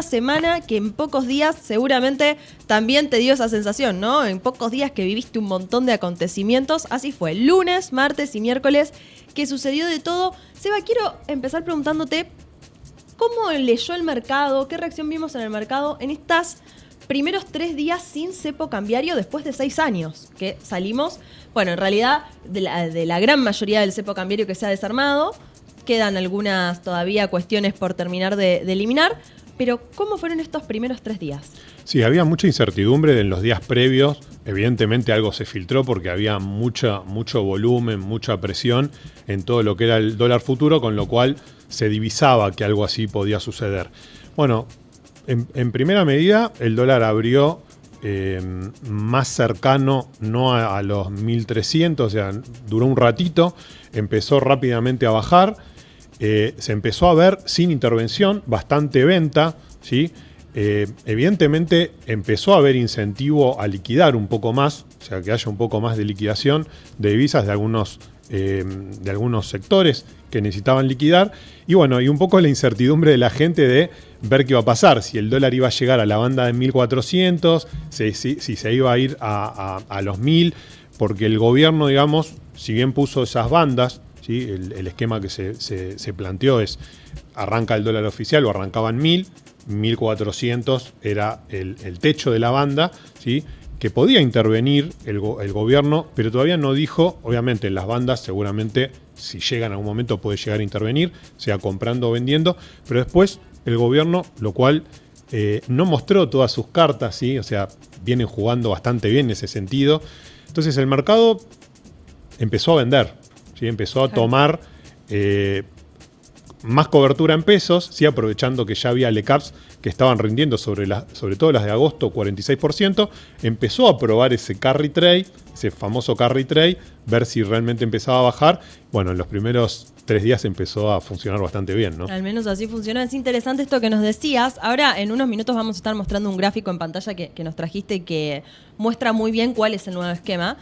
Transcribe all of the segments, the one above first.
semana que en pocos días seguramente también te dio esa sensación, ¿no? En pocos días que viviste un montón de acontecimientos. Así fue, lunes, martes y miércoles, que sucedió de todo. Seba, quiero empezar preguntándote cómo leyó el mercado, qué reacción vimos en el mercado en estos primeros 3 días sin cepo cambiario después de 6 años que salimos. Bueno, en realidad, de la gran mayoría del cepo cambiario que se ha desarmado, quedan algunas todavía cuestiones por terminar de eliminar, pero ¿cómo fueron estos primeros 3 días? Sí, había mucha incertidumbre en los días previos. Evidentemente algo se filtró porque había mucho volumen, mucha presión en todo lo que era el dólar futuro, con lo cual se divisaba que algo así podía suceder. Bueno, en primera medida el dólar abrió más cercano, no a los 1.300, o sea, duró un ratito, empezó rápidamente a bajar, se empezó a ver sin intervención, bastante venta, ¿sí? Evidentemente empezó a haber incentivo a liquidar un poco más, o sea, que haya un poco más de liquidación de divisas de algunos sectores que necesitaban liquidar, y bueno, y un poco la incertidumbre de la gente de ver qué iba a pasar, si el dólar iba a llegar a la banda de 1.400, si se iba a ir a los 1.000, porque el gobierno, digamos, si bien puso esas bandas, ¿sí? El esquema que se planteó es, arranca el dólar oficial o arrancaban 1.000, 1.400 era el techo de la banda, ¿sí? Que podía intervenir el gobierno, pero todavía no dijo, obviamente en las bandas seguramente si llega en algún momento puede llegar a intervenir, sea comprando o vendiendo, pero después el gobierno, lo cual no mostró todas sus cartas, ¿sí? O sea, vienen jugando bastante bien en ese sentido. Entonces el mercado empezó a vender, ¿sí? Empezó a tomar más cobertura en pesos, sí, aprovechando que ya había LECAPs que estaban rindiendo sobre todo las de agosto, 46%, empezó a probar ese carry trade, ese famoso carry trade, ver si realmente empezaba a bajar. Bueno, en los primeros 3 días empezó a funcionar bastante bien, ¿no? Al menos así funcionó. Es interesante esto que nos decías. Ahora, en unos minutos vamos a estar mostrando un gráfico en pantalla que nos trajiste que muestra muy bien cuál es el nuevo esquema.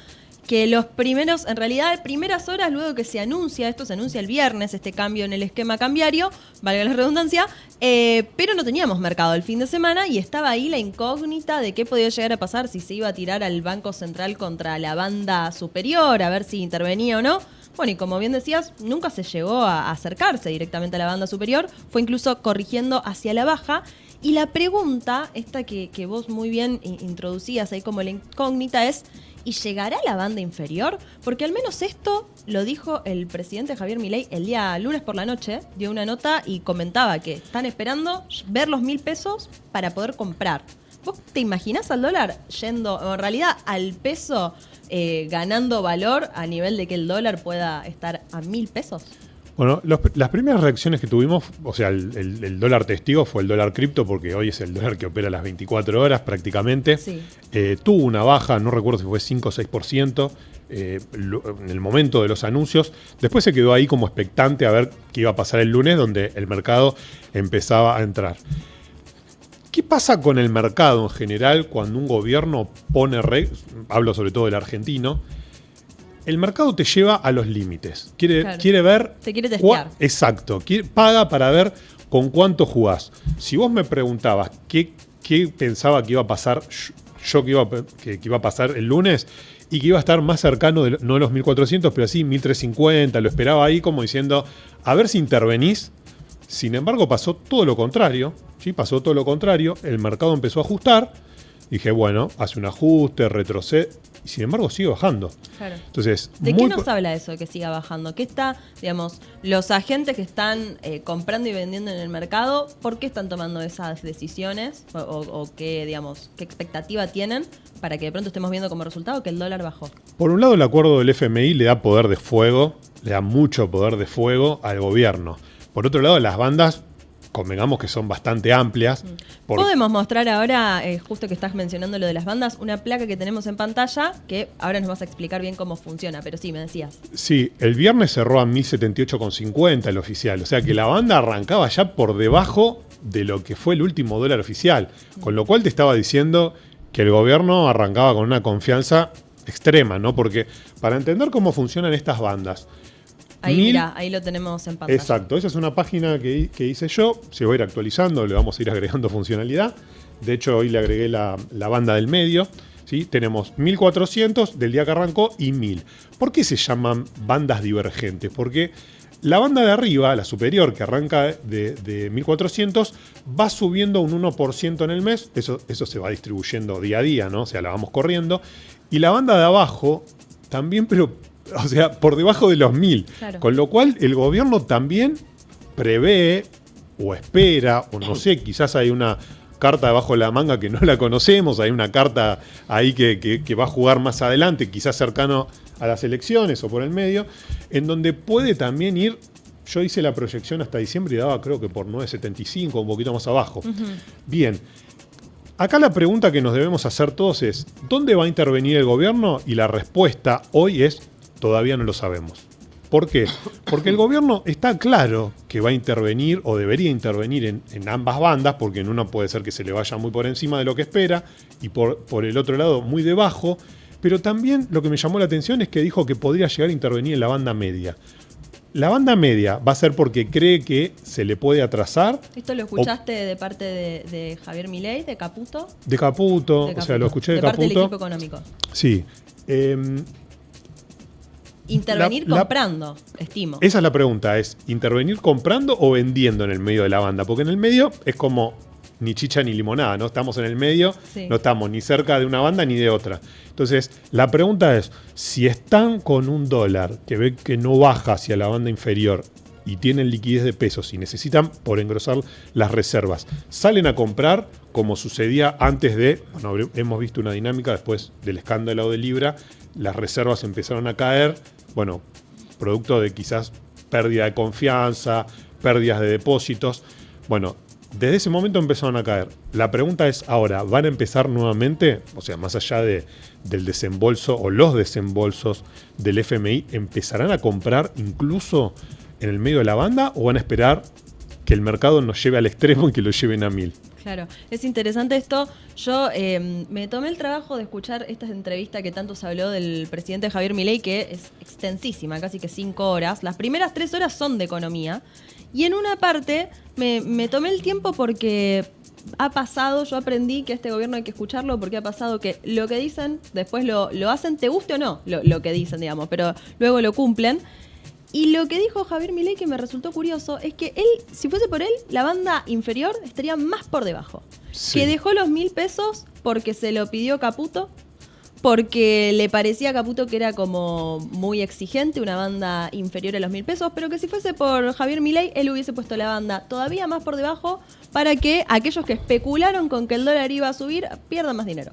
Que los primeros, en realidad, primeras horas luego que se anuncia el viernes, este cambio en el esquema cambiario, valga la redundancia, pero no teníamos mercado el fin de semana y estaba ahí la incógnita de qué podía llegar a pasar, si se iba a tirar al Banco Central contra la banda superior, a ver si intervenía o no. Bueno, y como bien decías, nunca se llegó a acercarse directamente a la banda superior, fue incluso corrigiendo hacia la baja. Y la pregunta, esta que vos muy bien introducías ahí como la incógnita es, ¿y llegará a la banda inferior? Porque al menos esto lo dijo el presidente Javier Milei el día lunes por la noche, dio una nota y comentaba que están esperando ver los 1.000 pesos para poder comprar. ¿Vos te imaginás al dólar yendo, o en realidad al peso ganando valor a nivel de que el dólar pueda estar a 1.000 pesos? Bueno, las primeras reacciones que tuvimos, o sea, el dólar testigo fue el dólar cripto, porque hoy es el dólar que opera las 24 horas prácticamente. Sí. Tuvo una baja, no recuerdo si fue 5 o 6%, en el momento de los anuncios. Después se quedó ahí como expectante a ver qué iba a pasar el lunes, donde el mercado empezaba a entrar. ¿Qué pasa con el mercado en general cuando un gobierno pone hablo sobre todo del argentino? El mercado te lleva a los límites. Quiere ver... Te quiere testear. Exacto. Paga para ver con cuánto jugás. Si vos me preguntabas qué pensaba que iba a pasar, que iba a pasar el lunes, y que iba a estar más cercano, no de los 1.400, pero sí 1.350, lo esperaba ahí como diciendo, a ver si intervenís. Sin embargo, pasó todo lo contrario. ¿Sí? Pasó todo lo contrario. El mercado empezó a ajustar. Dije, bueno, hace un ajuste, retrocede. Y sin embargo sigue bajando. Claro. Entonces, ¿De qué nos habla eso de que siga bajando? ¿Qué está, digamos, los agentes que están comprando y vendiendo en el mercado, por qué están tomando esas decisiones? O qué, digamos, qué expectativa tienen para que de pronto estemos viendo como resultado que el dólar bajó. Por un lado, el acuerdo del FMI le da poder de fuego, le da mucho poder de fuego al gobierno. Por otro lado, las bandas, convengamos que son bastante amplias. Podemos mostrar ahora, justo que estás mencionando lo de las bandas, una placa que tenemos en pantalla, que ahora nos vas a explicar bien cómo funciona, pero sí, me decías. Sí, el viernes cerró a 1.078,50 el oficial, o sea que la banda arrancaba ya por debajo de lo que fue el último dólar oficial, con lo cual te estaba diciendo que el gobierno arrancaba con una confianza extrema, ¿no? Porque para entender cómo funcionan estas bandas, Ahí, 1000. mira, ahí lo tenemos en pantalla. Exacto, esa es una página que hice yo, se va a ir actualizando, le vamos a ir agregando funcionalidad. De hecho, hoy le agregué la banda del medio. ¿Sí? Tenemos 1400 del día que arrancó y 1000. ¿Por qué se llaman bandas divergentes? Porque la banda de arriba, la superior, que arranca de 1400, va subiendo un 1% en el mes. Eso se va distribuyendo día a día, ¿no? O sea, la vamos corriendo. Y la banda de abajo también, pero, o sea, por debajo de los 1000. Claro. Con lo cual, el gobierno también prevé o espera, o no sé, quizás hay una carta debajo de la manga que no la conocemos, hay una carta ahí que va a jugar más adelante, quizás cercano a las elecciones o por el medio, en donde puede también ir. Yo hice la proyección hasta diciembre y daba creo que por 9.75, un poquito más abajo. Bien, acá la pregunta que nos debemos hacer todos es, ¿dónde va a intervenir el gobierno? Y la respuesta hoy es, todavía no lo sabemos. ¿Por qué? Porque el gobierno está claro que va a intervenir o debería intervenir en ambas bandas, porque en una puede ser que se le vaya muy por encima de lo que espera y por el otro lado muy debajo, pero también lo que me llamó la atención es que dijo que podría llegar a intervenir en la banda media. La banda media va a ser porque cree que se le puede atrasar. ¿Esto lo escuchaste de parte de Javier Milei, de Caputo? De Caputo, o sea, lo escuché de Caputo. De parte del equipo económico. Sí. Intervenir comprando, estimo. Esa es la pregunta, ¿es intervenir comprando o vendiendo en el medio de la banda? Porque en el medio es como ni chicha ni limonada, ¿no? Estamos en el medio, sí. No estamos ni cerca de una banda ni de otra. Entonces, la pregunta es, si están con un dólar que ve que no baja hacia la banda inferior y tienen liquidez de pesos y necesitan por engrosar las reservas, ¿salen a comprar como sucedía antes de, bueno, hemos visto una dinámica después del escándalo de Libra, las reservas empezaron a caer, bueno, producto de quizás pérdida de confianza, pérdidas de depósitos. Bueno, desde ese momento empezaron a caer. La pregunta es ahora, ¿van a empezar nuevamente? O sea, más allá del desembolso o los desembolsos del FMI, ¿empezarán a comprar incluso en el medio de la banda o van a esperar que el mercado nos lleve al extremo y que lo lleven a 1000? Claro, es interesante esto. Yo me tomé el trabajo de escuchar esta entrevista que tanto se habló del presidente Javier Milei, que es extensísima, casi que 5 horas. Las primeras 3 horas son de economía. Y en una parte me tomé el tiempo porque ha pasado, yo aprendí que a este gobierno hay que escucharlo porque ha pasado que lo que dicen, después lo hacen, te guste o no, lo que dicen, digamos, pero luego lo cumplen. Y lo que dijo Javier Milei, que me resultó curioso, es que él, si fuese por él, la banda inferior estaría más por debajo. Sí. Que dejó los 1000 pesos porque se lo pidió Caputo, porque le parecía a Caputo que era como muy exigente, una banda inferior a los 1000 pesos, pero que si fuese por Javier Milei, él hubiese puesto la banda todavía más por debajo para que aquellos que especularon con que el dólar iba a subir pierdan más dinero.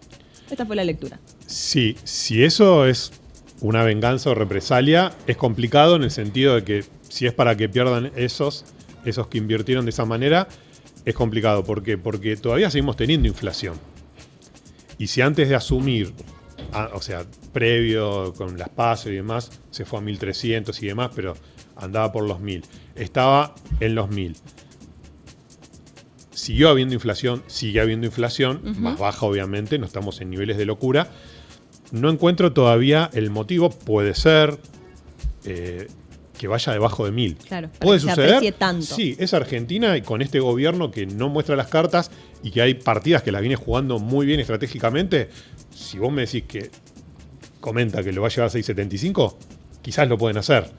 Esta fue la lectura. Sí, si eso es una venganza o represalia, es complicado en el sentido de que si es para que pierdan esos que invirtieron de esa manera, es complicado. ¿Por qué? Porque todavía seguimos teniendo inflación. Y si antes de asumir, o sea, previo con las PASO y demás, se fue a 1300 y demás, pero andaba por los 1000. Estaba en los 1000. Siguió habiendo inflación, sigue habiendo inflación, más baja obviamente, no estamos en niveles de locura. No encuentro todavía el motivo, puede ser que vaya debajo de 1000. Claro, ¿puede suceder? Tanto. Sí, es Argentina y con este gobierno que no muestra las cartas y que hay partidas que las viene jugando muy bien estratégicamente. Si vos me decís que comenta que lo va a llevar a 6.75, quizás lo pueden hacer.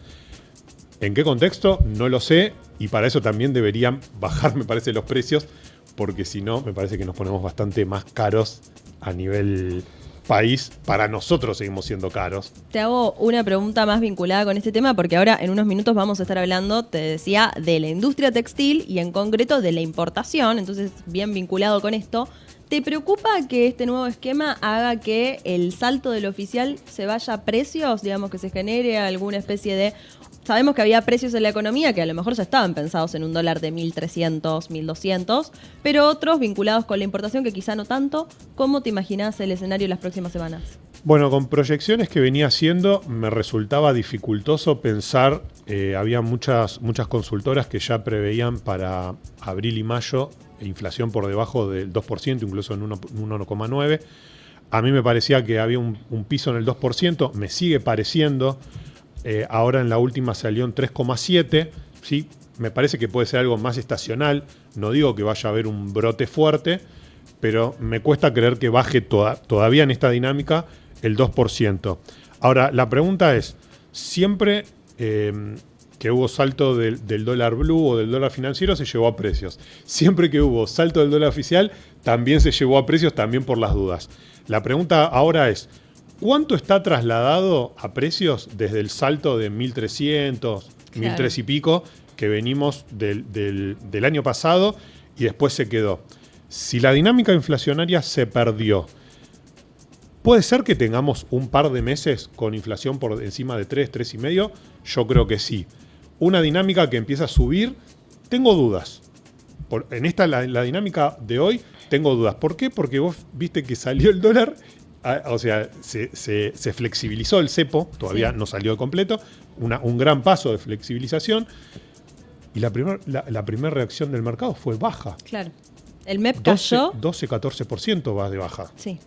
¿En qué contexto? No lo sé y para eso también deberían bajar, me parece, los precios, porque si no, me parece que nos ponemos bastante más caros a nivel país. Para nosotros seguimos siendo caros. Te hago una pregunta más vinculada con este tema, porque ahora en unos minutos vamos a estar hablando, te decía, de la industria textil y en concreto de la importación, entonces bien vinculado con esto. ¿Te preocupa que este nuevo esquema haga que el salto del oficial se vaya a precios? Digamos, que se genere alguna especie de... Sabemos que había precios en la economía que a lo mejor ya estaban pensados en un dólar de 1.300, 1.200, pero otros vinculados con la importación que quizá no tanto. ¿Cómo te imaginás el escenario en las próximas semanas? Bueno, con proyecciones que venía haciendo me resultaba dificultoso pensar, había muchas consultoras que ya preveían para abril y mayo inflación por debajo del 2%, incluso en 1,9%. A mí me parecía que había un piso en el 2%, me sigue pareciendo. ahora en la última salió en 3,7, ¿sí? Me parece que puede ser algo más estacional, no digo que vaya a haber un brote fuerte, pero me cuesta creer que baje todavía en esta dinámica el 2%. Ahora, la pregunta es, siempre que hubo salto del dólar blue o del dólar financiero se llevó a precios. Siempre que hubo salto del dólar oficial también se llevó a precios, también por las dudas. La pregunta ahora es, ¿cuánto está trasladado a precios desde el salto de 1.300, 1.300 y pico que venimos del año pasado y después se quedó? Si la dinámica inflacionaria se perdió, ¿puede ser que tengamos un par de meses con inflación por encima de 3, 3,5? Yo creo que sí. Una dinámica que empieza a subir, tengo dudas. En esta, la dinámica de hoy, tengo dudas. ¿Por qué? Porque vos viste que salió el dólar, o sea, se flexibilizó el cepo, todavía no salió de completo, un gran paso de flexibilización, y la primera reacción del mercado fue baja. Claro. El MEP cayó 12-14% va de baja. Sí.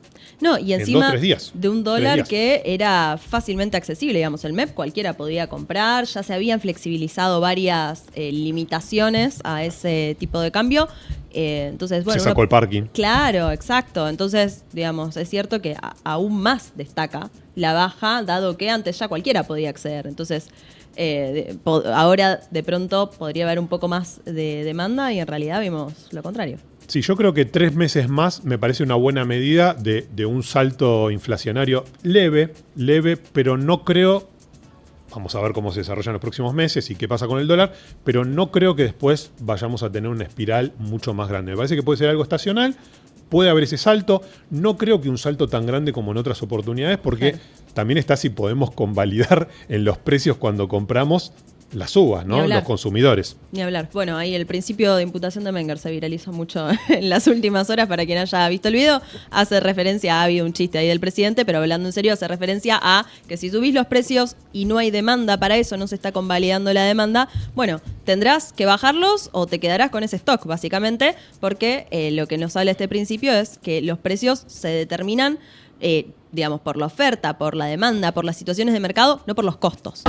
No, y encima 2, 3 días. de un dólar que era fácilmente accesible, digamos, el MEP cualquiera podía comprar, ya se habían flexibilizado varias limitaciones a ese tipo de cambio. Entonces, bueno, se sacó el parking. Claro, exacto. Entonces, digamos, es cierto que aún más destaca la baja, dado que antes ya cualquiera podía acceder. Entonces, ahora de pronto podría haber un poco más de demanda y en realidad vimos lo contrario. Sí, yo creo que 3 meses más me parece una buena medida de un salto inflacionario leve, pero no creo, vamos a ver cómo se desarrollan los próximos meses y qué pasa con el dólar, pero no creo que después vayamos a tener una espiral mucho más grande. Me parece que puede ser algo estacional, puede haber ese salto, no creo que un salto tan grande como en otras oportunidades, porque también está si podemos convalidar en los precios cuando compramos las uvas, ¿no? Los consumidores. Ni hablar. Bueno, ahí el principio de imputación de Menger se viralizó mucho en las últimas horas. Para quien haya visto el video, hace referencia, ha habido un chiste ahí del presidente, pero hablando en serio, hace referencia a que si subís los precios y no hay demanda para eso, no se está convalidando la demanda, bueno, tendrás que bajarlos o te quedarás con ese stock, básicamente, porque lo que nos habla este principio es que los precios se determinan digamos, por la oferta, por la demanda, por las situaciones de mercado, no por los costos.